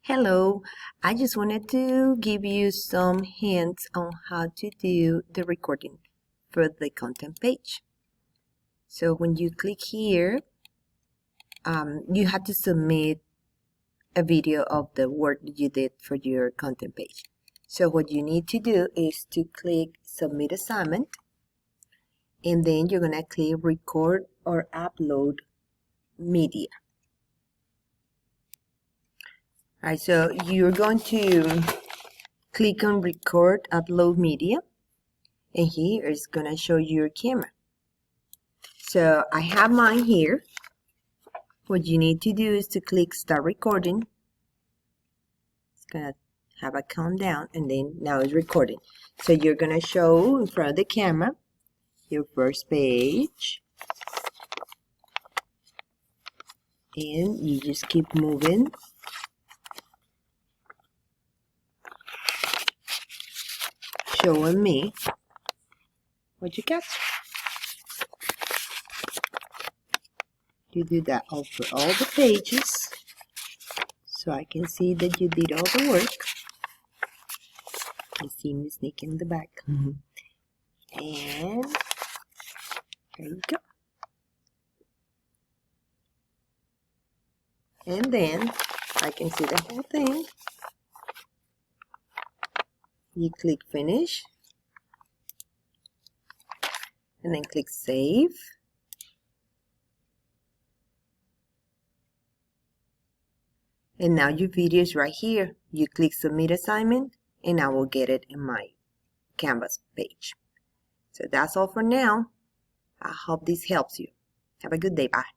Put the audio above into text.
Hello, I just wanted to give you some hints on how to do the recording for the content page. So when you click here, you have to submit a video of the work that you did for your content page. So what you need to do is to click Submit Assignment, and then you're going to click Record or Upload Media. Alright, so you're going to click on Record Upload Media, and here it's going to show you your camera. So I have mine here. What you need to do is to click Start Recording. It's going to have a countdown, and then now it's recording. So you're going to show in front of the camera your first page, and you just keep moving. Showing me what you got. You do that all for all the pages, so I can see that you did all the work. You see me sneaking in the back. And there you go. And then I can see the whole thing. You click Finish, and then click Save. And now your video is right here. You click Submit Assignment, and I will get it in my Canvas page. So that's all for now. I hope this helps you. Have a good day. Bye.